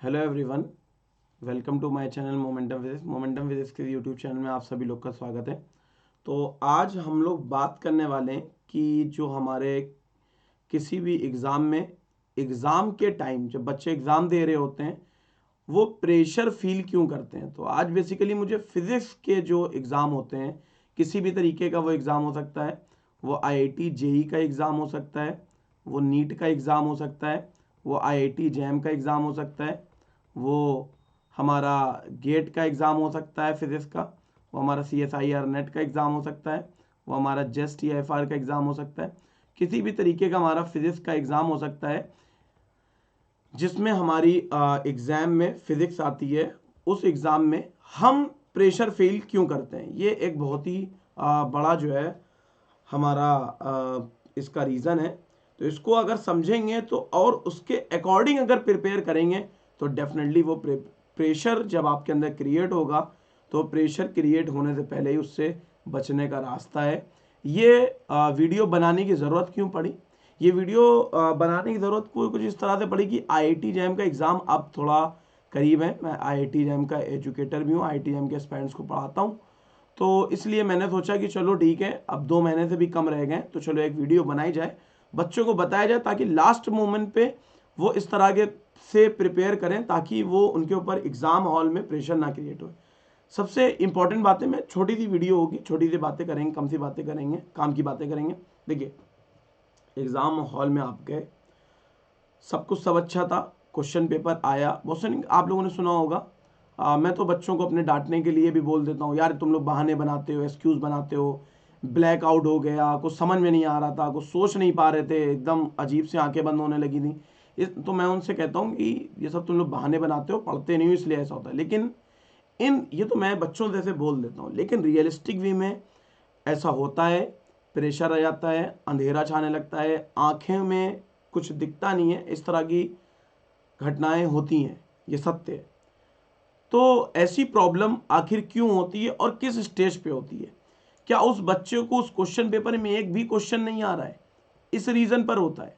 Hello everyone, welcome to my channel momentum physics के YouTube channel में आप सभी लोग का स्वागत है। तो आज हम लोग बात करने वाले हैं कि जो हमारे किसी भी एग्ज़ाम में एग्ज़ाम के टाइम जब बच्चे एग्ज़ाम दे रहे होते हैं वो प्रेशर फील क्यों करते हैं। तो आज बेसिकली मुझे फिज़िक्स के जो एग्ज़ाम होते हैं, किसी भी तरीके का वो एग्ज़ाम हो सकता है, वो आईआईटी जेई का एग्ज़ाम हो सकता है, वो नीट का एग्ज़ाम हो सकता है, वो आईआईटी जैम का एग्ज़ाम हो सकता है, वो हमारा गेट का एग्ज़ाम हो सकता है फिज़िक्स का, वो हमारा CSIR नेट का एग्ज़ाम हो सकता है, वो हमारा जेस्ट TIFR का एग्ज़ाम हो सकता है, किसी भी तरीके का हमारा फिज़िक्स का एग्ज़ाम हो सकता है जिसमें हमारी एग्ज़ाम में फ़िज़िक्स आती है। उस एग्ज़ाम में हम प्रेशर फील क्यों करते हैं, ये एक बहुत ही बड़ा जो है हमारा इसका रीज़न है। तो इसको अगर समझेंगे तो और उसके अकॉर्डिंग अगर प्रिपेयर करेंगे तो डेफिनेटली वो प्रेशर जब आपके अंदर क्रिएट होगा तो प्रेशर क्रिएट होने से पहले ही उससे बचने का रास्ता है। ये वीडियो बनाने की ज़रूरत क्यों पड़ी? ये वीडियो बनाने की ज़रूरत कुछ इस तरह से पड़ी कि आईआईटी जैम का एग्ज़ाम अब थोड़ा करीब है। मैं आईआईटी जैम का एजुकेटर भी हूँ, आईआईटी जैम के एस्पिरेंट्स को पढ़ाता हूँ। तो इसलिए मैंने सोचा कि चलो ठीक है, अब 2 महीने से भी कम रह गए तो चलो एक वीडियो बनाई जाए, बच्चों को बताया जाए ताकि लास्ट मोमेंट पे वो इस तरह के से प्रिपेयर करें ताकि वो उनके ऊपर एग्ज़ाम हॉल में प्रेशर ना क्रिएट हो। सबसे इंपॉर्टेंट बातें, मैं छोटी सी वीडियो होगी, छोटी सी बातें करेंगे, कम सी बातें करेंगे, काम की बातें करेंगे। देखिए, एग्ज़ाम हॉल में आप गए, सब कुछ सब अच्छा था, क्वेश्चन पेपर आया, बहुत सारे आप लोगों ने सुना होगा। मैं तो बच्चों को अपने डांटने के लिए भी बोल देता हूँ, यार तुम लोग बहाने बनाते हो, एक्सक्यूज़ बनाते हो, ब्लैक आउट हो गया, कुछ समझ में नहीं आ रहा था, कुछ सोच नहीं पा रहे थे, एकदम अजीब से आंखें बंद होने लगी थी। इस तो मैं उनसे कहता हूँ कि ये सब तुम लोग बहाने बनाते हो, पढ़ते नहीं हो इसलिए ऐसा होता है। लेकिन ये तो मैं बच्चों जैसे बोल देता हूँ, लेकिन रियलिस्टिक वे में ऐसा होता है, प्रेशर आ जाता है, अंधेरा छाने लगता है, आंखें में कुछ दिखता नहीं है, इस तरह की घटनाएं होती हैं, ये सत्य है। तो ऐसी प्रॉब्लम आखिर क्यों होती है और किस स्टेज पे होती है? क्या उस बच्चे को उस क्वेश्चन पेपर में एक भी क्वेश्चन नहीं आ रहा है, इस रीज़न पर होता है?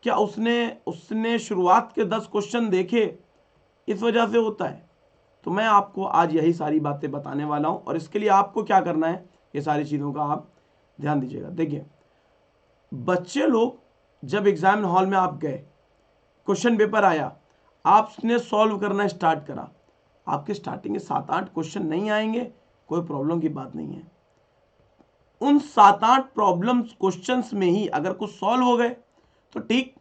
क्या उसने उसने शुरुआत के 10 क्वेश्चन देखे, इस वजह से होता है? तो मैं आपको आज यही सारी बातें बताने वाला हूं और इसके लिए आपको क्या करना है, ये सारी चीज़ों का आप ध्यान दीजिएगा। देखिए, बच्चे लोग जब एग्जाम हॉल में आप गए, क्वेश्चन पेपर आया, आपने सॉल्व करना स्टार्ट करा, आपके स्टार्टिंग के 7-8 क्वेश्चन नहीं आएंगे, कोई प्रॉब्लम की बात नहीं है। उन 7-8 प्रॉब्लम्स क्वेश्चंस में ही अगर कुछ सॉल्व हो गए तो ठीक,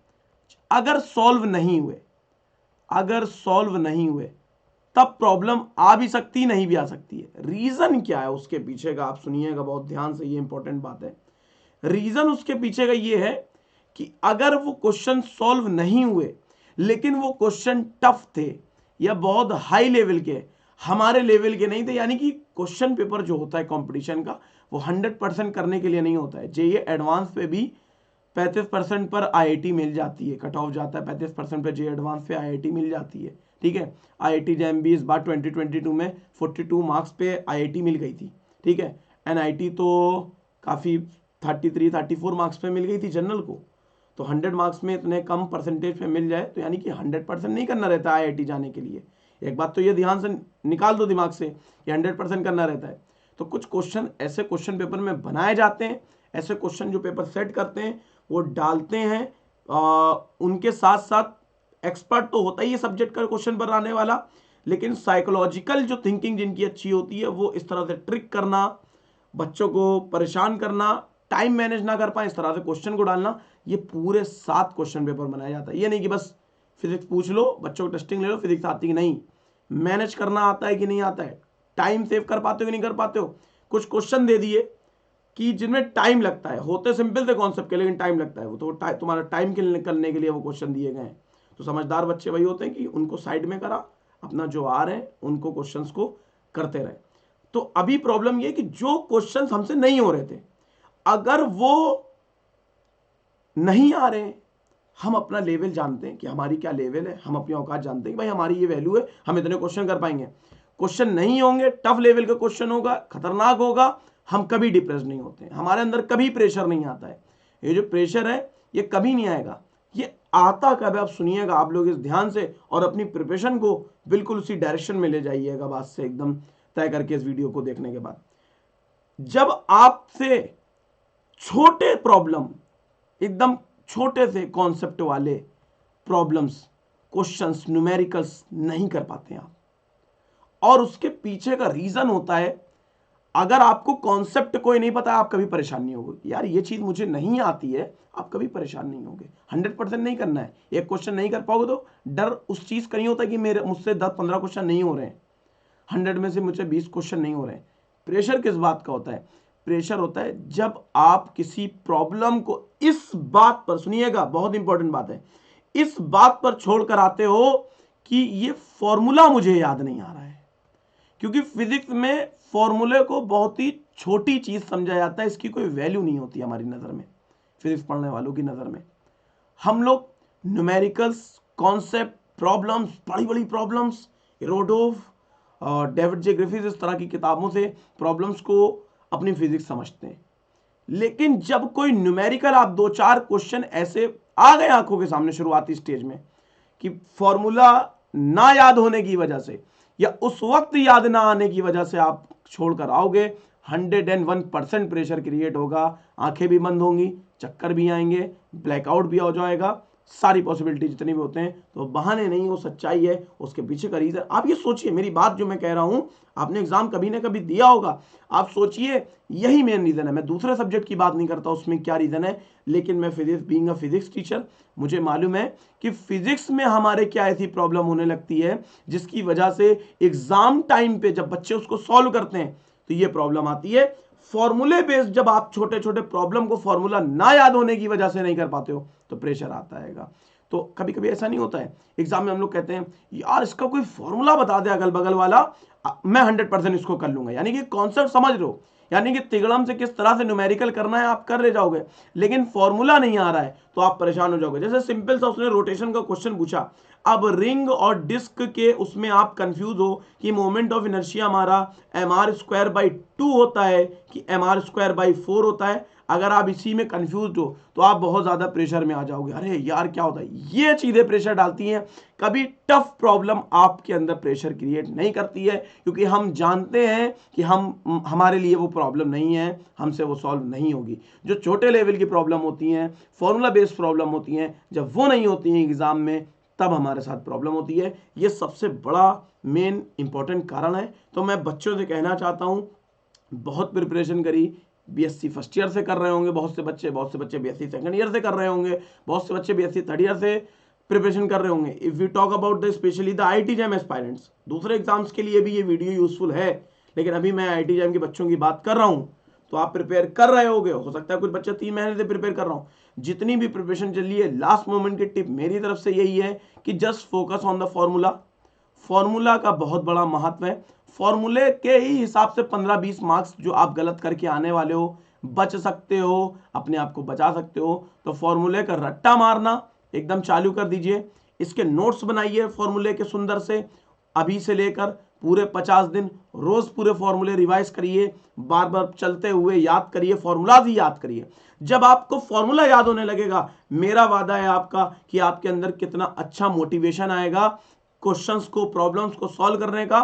अगर सॉल्व नहीं हुए, अगर सॉल्व नहीं हुए तब प्रॉब्लम आ भी सकती, नहीं भी आ सकती है। रीजन क्या है उसके पीछे का, आप सुनिएगा बहुत ध्यान से, ये इंपॉर्टेंट बात है। रीजन उसके पीछे का ये है कि अगर वो क्वेश्चन सॉल्व नहीं हुए लेकिन वो क्वेश्चन टफ थे या बहुत हाई लेवल के, हमारे लेवल के नहीं थे, यानी कि क्वेश्चन पेपर जो होता है कंपटीशन का वो 100% करने के लिए नहीं होता है। जेईई एडवांस पे भी 35% पर आईआईटी मिल जाती है, कट ऑफ जाता है 35% पर जेईई एडवांस पे आईआईटी मिल जाती है। ठीक है, आईआईटी जैम भी इस बार 2022 में 42 मार्क्स पे आईआईटी मिल गई थी। ठीक है, एनआईटी तो काफ़ी 33-34 मार्क्स पे मिल गई थी जनरल को। तो 100 मार्क्स में इतने कम परसेंटेज पे मिल जाए तो यानी कि 100% नहीं करना रहता है आईआईटी जाने के लिए। एक बात तो ये ध्यान से निकाल दो दिमाग से कि 100% करना रहता है। तो कुछ क्वेश्चन ऐसे क्वेश्चन पेपर में बनाए जाते हैं, ऐसे क्वेश्चन जो पेपर सेट करते हैं वो डालते हैं। उनके साथ साथ एक्सपर्ट तो होता ही है सब्जेक्ट का क्वेश्चन पर आने वाला, लेकिन साइकोलॉजिकल जो थिंकिंग जिनकी अच्छी होती है वो इस तरह से ट्रिक करना, बच्चों को परेशान करना, टाइम मैनेज ना कर पाए इस तरह से क्वेश्चन को डालना, ये पूरे 7 क्वेश्चन पेपर बनाया जाता है। ये नहीं कि बस फिजिक्स पूछ लो, बच्चों को टेस्टिंग ले लो, फिजिक्स आती कि नहीं, मैनेज करना आता है कि नहीं आता है, टाइम सेव कर पाते हो कि नहीं कर पाते हो। कुछ क्वेश्चन दे दिए कि जिनमें टाइम लगता है, होते सिंपल थे कॉन्सेप्ट के लेकिन टाइम लगता है, वो तो तुम्हारा टाइम करने के लिए वो क्वेश्चन दिए गए हैं। तो समझदार बच्चे वही होते हैं कि उनको साइड में करा, अपना जो आ रहे हैं उनको क्वेश्चंस को करते रहे। तो अभी प्रॉब्लम ये कि जो क्वेश्चंस हमसे नहीं हो रहे थे, अगर वो नहीं आ रहे हैं, हम अपना लेवल जानते हैं कि हमारी क्या लेवल है, हम अपनी औकात जानते हैं कि भाई हमारी ये वैल्यू है, हम इतने क्वेश्चन कर पाएंगे। क्वेश्चन नहीं होंगे, टफ लेवल का क्वेश्चन होगा, खतरनाक होगा, हम कभी डिप्रेस नहीं होते हैं, हमारे अंदर कभी प्रेशर नहीं आता है। ये जो प्रेशर है ये कभी नहीं आएगा ये आता कब है, आप सुनिएगा, आप लोग इस ध्यान से और अपनी प्रिपरेशन को बिल्कुल उसी डायरेक्शन में ले जाइएगा बात से एकदम तय करके इस वीडियो को देखने के बाद। जब आपसे छोटे प्रॉब्लम, एकदम छोटे से कॉन्सेप्ट वाले प्रॉब्लम्स, क्वेश्चंस, न्यूमेरिकल्स नहीं कर पाते हैं आप, और उसके पीछे का रीजन होता है, अगर आपको कॉन्सेप्ट कोई नहीं पता आप कभी परेशान नहीं होगे, यार ये चीज मुझे नहीं आती है, आप कभी परेशान नहीं होगे। 100% नहीं करना है, एक क्वेश्चन नहीं कर पाओगे तो डर उस चीज का नहीं होता कि मेरे मुझसे 10-15 क्वेश्चन नहीं हो रहे हैं, 100 में से मुझे 20 क्वेश्चन नहीं हो रहे हैं। प्रेशर किस बात का होता है? प्रेशर होता है जब आप किसी प्रॉब्लम को इस बात पर, सुनिएगा बहुत इंपॉर्टेंट बात है, इस बात पर छोड़कर आते हो कि ये फॉर्मूला मुझे याद नहीं आ रहा है। क्योंकि फिजिक्स में फॉर्मूले को बहुत ही छोटी चीज समझा जाता है, इसकी कोई वैल्यू नहीं होती हमारी नजर में, फिजिक्स पढ़ने वालों की नजर में। हम लोग न्यूमेरिकल्स, कॉन्सेप्ट, प्रॉब्लम्स, बड़ी बड़ी प्रॉब्लम्स, इरोडोव और डेविड जे ग्रिफिथ, इस तरह की किताबों से प्रॉब्लम्स को अपनी फिजिक्स समझते हैं। लेकिन जब कोई न्यूमेरिकल, आप 2-4 क्वेश्चन ऐसे आ गए आंखों के सामने शुरुआती स्टेज में कि फॉर्मूला ना याद होने की वजह से या उस वक्त याद ना आने की वजह से आप छोड़कर आओगे, 101% प्रेशर क्रिएट होगा, आंखें भी बंद होंगी, चक्कर भी आएंगे, ब्लैकआउट भी हो जाएगा, सारी पॉसिबिलिटी जितने भी होते हैं। तो बहाने नहीं, वो सच्चाई है, उसके पीछे का रीजन आप ये सोचिए। मेरी बात जो मैं कह रहा हूं, आपने एग्जाम कभी ना कभी दिया होगा, आप सोचिए, यही मेन रीजन है। मैं दूसरे सब्जेक्ट की बात नहीं करता उसमें क्या रीजन है, लेकिन मैं physics, being a physics teacher, मुझे मालूम है कि फिजिक्स में हमारे क्या ऐसी प्रॉब्लम होने लगती है जिसकी वजह से एग्जाम टाइम पे जब बच्चे उसको सॉल्व करते हैं तो ये प्रॉब्लम आती है। फॉर्मूले बेस्ड जब आप छोटे छोटे प्रॉब्लम को फॉर्मूला ना याद होने की वजह से नहीं कर पाते हो तो प्रेशर आता है। तो कभी कभी ऐसा नहीं होता है, एग्जाम में हम लोग कहते हैं यार इसका कोई फॉर्मूला बता दे अगल बगल वाला, मैं 100% इसको कर लूंगा, यानी कि कॉन्सेप्ट समझ लो, यानी कि तिगड़म से किस तरह से न्यूमेरिकल करना है आप कर ले जाओगे, लेकिन फॉर्मूला नहीं आ रहा है तो आप परेशान हो जाओगे। जैसे सिंपल सा उसने रोटेशन का क्वेश्चन पूछा, अब रिंग और डिस्क के उसमें आप कंफ्यूज हो कि मोमेंट ऑफ इनर्शिया हमारा mr²/2 होता है कि mr²/4 होता है। अगर आप इसी में कंफ्यूज हो तो आप बहुत ज्यादा प्रेशर में आ जाओगे, अरे यार क्या होता है। ये चीजें प्रेशर डालती हैं, कभी टफ प्रॉब्लम आपके अंदर प्रेशर क्रिएट नहीं करती है, क्योंकि हम जानते हैं कि हमारे लिए वो प्रॉब्लम नहीं है, हमसे वो सॉल्व नहीं होगी। जो छोटे लेवल की प्रॉब्लम होती हैं, फॉर्मूला बेस्ड प्रॉब्लम होती हैं, जब वो नहीं होती हैं एग्जाम में, तब हमारे साथ प्रॉब्लम होती है। ये सबसे बड़ा मेन इंपॉर्टेंट कारण है। तो मैं बच्चों से कहना चाहता हूं, बहुत प्रिपरेशन करी, बीएससी फर्स्ट ईयर से कर रहे होंगे बहुत से बच्चे बीएससी सेकंड ईयर से कर रहे होंगे, बहुत से बच्चे बीएससी थर्ड ईयर से प्रिपरेशन कर रहे होंगे। If we talk about the specially the IIT JAM aspirants, दूसरे एग्जाम्स के लिए भी ये वीडियो यूजफुल है, लेकिन अभी मैं आईटी जैम के बच्चों की बात कर रहा हूं, तो आप प्रिपेयर कर रहे होगे, हो सकता है कुछ बच्चे 3 महीने से प्रिपेयर कर रहा हूं। जितनी भी प्रिपरेशन चल रही है, लास्ट मोमेंट की टिप मेरी तरफ से यही है कि just focus on the formula. Formula का बहुत बड़ा महत्व है, फॉर्मूले के ही हिसाब से 15-20 मार्क्स जो आप गलत करके आने वाले हो बच सकते हो, अपने आप को बचा सकते हो। तो फॉर्मूले का रट्टा मारना एकदम चालू कर दीजिए, इसके नोट्स बनाइए फॉर्मूले के सुंदर से, अभी से लेकर पूरे 50 दिन रोज पूरे फॉर्मूले रिवाइज करिए, बार बार चलते हुए याद करिए, फॉर्मूलाज ही याद करिए। जब आपको फॉर्मूला याद होने लगेगा, मेरा वादा है आपका कि आपके अंदर कितना अच्छा मोटिवेशन आएगा, क्वेश्चंस को, प्रॉब्लम्स को सॉल्व करने का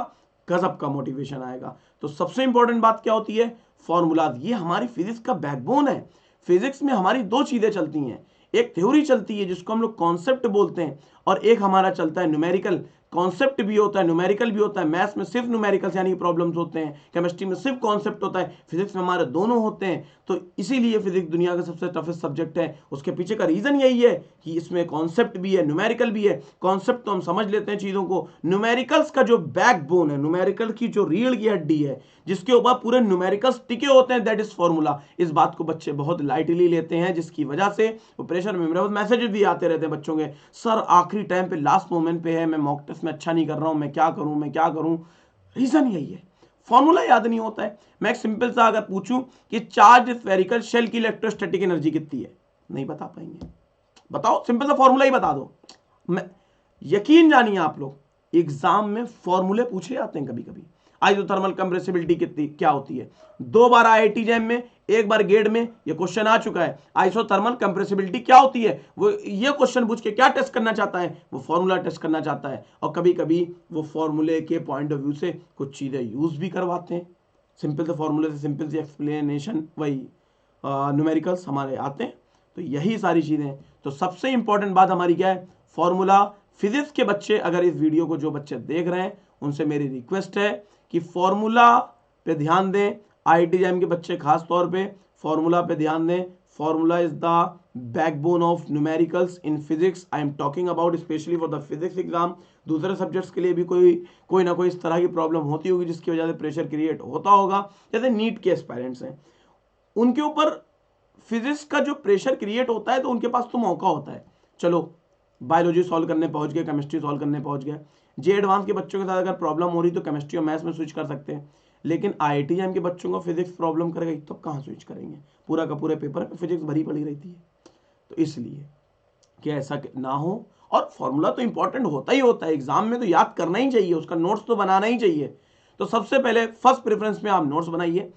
गजब का मोटिवेशन आएगा। तो सबसे इंपॉर्टेंट बात क्या होती है? फॉर्मूलाज। ये हमारी फिजिक्स का बैकबोन है। फिजिक्स में हमारी 2 चीजें चलती हैं, एक थ्योरी चलती है जिसको हम लोग कॉन्सेप्ट बोलते हैं, और एक हमारा चलता है न्यूमेरिकल। कॉन्सेप्ट भी होता है, न्यूमेरिकल भी होता है। मैथ्स में सिर्फ न्यूमेरिकल्स यानी प्रॉब्लम्स होते हैं, केमिस्ट्री में सिर्फ कॉन्सेप्ट होता है, फिजिक्स में हमारे दोनों होते हैं। तो इसीलिए फिजिक्स दुनिया का सबसे टफेस्ट सब्जेक्ट है। उसके पीछे का रीजन यही है कि इसमें कॉन्सेप्ट भी है, न्यूमेरिकल भी है। कॉन्सेप्ट तो हम समझ लेते हैं चीजों को, न्यूमेरिकल्स का जो बैकबोन है, न्यूमेरिकल की जो रीढ़ की हड्डी है, जिसके ऊपर पूरे न्यूमेरिकल्स टिके होते हैं, दैट इज फॉर्मूला। इस बात को बच्चे बहुत लाइटली लेते हैं, जिसकी वजह से वो प्रेशर में, मेरे मैसेजेस भी आते रहते हैं बच्चों के, सर आखिरी टाइम पे, लास्ट मोमेंट पे है, मैं मॉक टेस्ट में अच्छा नहीं कर रहा हूं, मैं क्या करूं। रीजन यही है, फॉर्मूला याद नहीं होता है। मैं एक सिंपल सा अगर पूछूं कि चार्ज स्फेरिकल शेल की इलेक्ट्रोस्टैटिक एनर्जी कितनी है, नहीं बता पाएंगे। बताओ, सिंपल सा फॉर्मूला ही बता दो। मैं, यकीन जानिए आप लोग, एग्जाम में फॉर्मूले पूछे जाते हैं कभी कभी। आइसोथर्मल कंप्रेसिबिलिटी कितनी क्या होती है। 2 बार आईआईटी जैम में, 1 बार गेड में ये क्वेश्चन आ चुका है, आइसोथर्मल कंप्रेसिबिलिटी क्या होती है। वो ये क्वेश्चन पूछ के क्या टेस्ट करना चाहता है, वो फॉर्मूला टेस्ट करना चाहता है, और कभी कभी वो फॉर्मूले के पॉइंट ऑफ व्यू से कुछ चीजें यूज भी करवाते हैं। सिंपल से फॉर्मूले से सिंपल सी एक्सप्लेनेशन वही न्यूमेरिकल्स हमारे आते हैं। तो यही सारी चीजें। तो सबसे इंपॉर्टेंट बात हमारी क्या है, फॉर्मूला। फिजिक्स के बच्चे अगर इस वीडियो को जो बच्चे देख रहे हैं उनसे मेरी रिक्वेस्ट है कि फॉर्मूला पे ध्यान दें। आईआईटी जैम के बच्चे खास तौर पे फॉर्मूला पे ध्यान दें। Formula is the backbone of numericals in physics. I am talking about specially for the physics exam. दूसरे सब्जेक्ट्स के लिए भी कोई ना कोई इस तरह की प्रॉब्लम होती होगी जिसकी वजह से प्रेशर क्रिएट होता होगा। जैसे नीट के एस्पायरेंट्स हैं, उनके ऊपर फिजिक्स का जो प्रेशर क्रिएट होता है तो उनके पास तो मौका होता है, चलो बायोलॉजी सॉल्व करने पहुंच गए, केमिस्ट्री सॉल्व करने पहुंच गए। जे एडवांस के बच्चों के साथ अगर प्रॉब्लम हो रही तो केमिस्ट्री और मैथ्स में स्विच कर सकते हैं। लेकिन आईआईटी जैम के बच्चों को फिजिक्स प्रॉब्लम करेगा तो कहाँ स्विच करेंगे, पूरा का पूरे पेपर में फिजिक्स भरी पड़ी रहती है। तो इसलिए कि ऐसा ना हो। और फॉर्मूला तो इंपॉर्टेंट होता ही होता है, एग्जाम में तो याद करना ही चाहिए, उसका नोट्स तो बनाना ही चाहिए। तो सबसे पहले फर्स्ट प्रेफरेंस में आप नोट्स बनाइए।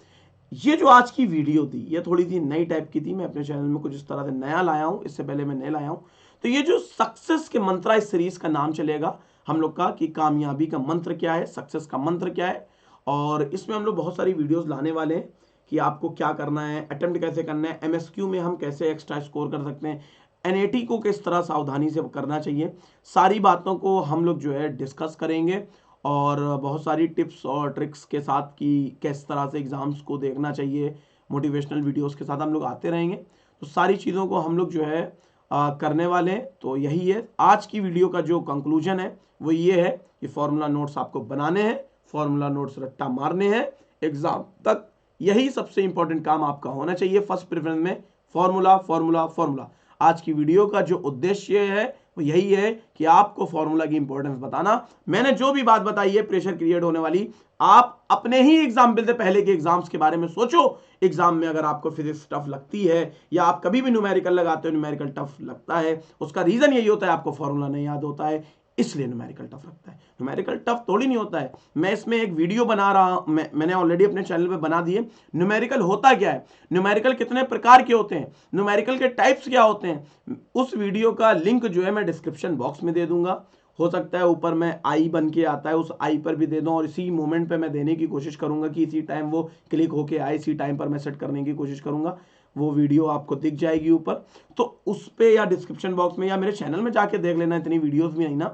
ये जो आज की वीडियो थी ये थोड़ी सी नई टाइप की थी, मैं अपने चैनल में कुछ इस तरह से नया लाया हूं, इससे पहले मैं नहीं लाया हूं। तो ये जो सक्सेस के मंत्र, इस सीरीज का नाम चलेगा हम लोग का कि कामयाबी का मंत्र क्या है, सक्सेस का मंत्र क्या है। और इसमें हम लोग बहुत सारी वीडियोस लाने वाले हैं कि आपको क्या करना है, अटेम्प्ट कैसे करना है, एमएसक्यू में हम कैसे एक्स्ट्रा स्कोर कर सकते हैं, एनएटी को किस तरह सावधानी से करना चाहिए। सारी बातों को हम लोग जो है डिस्कस करेंगे और बहुत सारी टिप्स और ट्रिक्स के साथ कि किस तरह से एग्जाम्स को देखना चाहिए, मोटिवेशनल वीडियोस के साथ हम लोग आते रहेंगे। तो सारी चीज़ों को हम लोग जो है करने वाले हैं। तो यही है आज की वीडियो का जो कंक्लूजन है, वो ये है कि फॉर्मूला नोट्स आपको बनाने हैं, फॉर्मूला नोट्स रट्टा मारने हैं एग्जाम तक। यही सबसे इंपॉर्टेंट काम आपका होना चाहिए फर्स्ट प्रेफरेंस में, फॉर्मूला फॉर्मूला फॉर्मूला। आज की वीडियो का जो उद्देश्य है वो यही है कि आपको फॉर्मूला की इंपॉर्टेंस बताना। मैंने जो भी बात बताई है प्रेशर क्रिएट होने वाली, आप अपने ही एग्जाम्पल से पहले के एग्जाम्स के बारे में सोचो। एग्जाम में अगर आपको फिजिक्स टफ लगती है या आप कभी भी न्यूमेरिकल लगाते हो न्यूमेरिकल टफ लगता है, उसका रीजन यही होता है आपको फॉर्मूला नहीं याद होता है, इसलिए न्यूमेरिकल टफ लगता है। न्यूमेरिकल टफ थोड़ी नहीं होता है। मैं इसमें एक वीडियो बना रहा हूं, मैंने ऑलरेडी अपने चैनल पे बना दिए। न्यूमेरिकल होता क्या है, न्यूमेरिकल कितने प्रकार के होते हैं, न्यूमेरिकल के टाइप्स क्या होते हैं, उस वीडियो का लिंक जो है मैं डिस्क्रिप्शन बॉक्स में दे दूंगा। हो सकता है ऊपर मैं आई बन के आता है उस आई पर भी दे दूं, और इसी मोमेंट पे मैं देने की कोशिश करूंगा कि इसी टाइम वो क्लिक होके आए, इसी टाइम पर मैं सेट करने की कोशिश करूंगा। वो वीडियो आपको दिख जाएगी ऊपर, तो उस पे या डिस्क्रिप्शन बॉक्स में या मेरे चैनल में जाके देख लेना, इतनी वीडियोस भी आई ना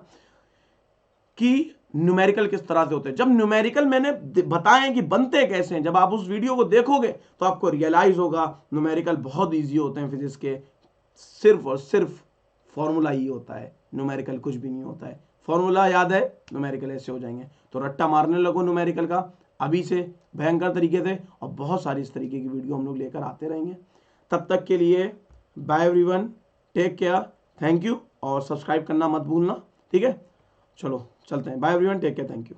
कि न्यूमेरिकल किस तरह से होते हैं। जब न्यूमेरिकल मैंने बताए कि बनते कैसे हैं, जब आप उस वीडियो को देखोगे तो आपको रियलाइज होगा न्यूमेरिकल बहुत इजी होते हैं फिजिक्स के। सिर्फ और सिर्फ फॉर्मूला ही होता है, न्यूमेरिकल कुछ भी नहीं होता है। फॉर्मूला याद है, न्यूमेरिकल ऐसे हो जाएंगे। तो रट्टा मारने लगो न्यूमेरिकल का अभी से भयंकर तरीके से, और बहुत सारी इस तरीके की वीडियो हम लोग लेकर आते रहेंगे। तब तक के लिए bye everyone, take care, thank you, और सब्सक्राइब करना मत भूलना, ठीक है। चलो चलते हैं, bye everyone, take care, thank you.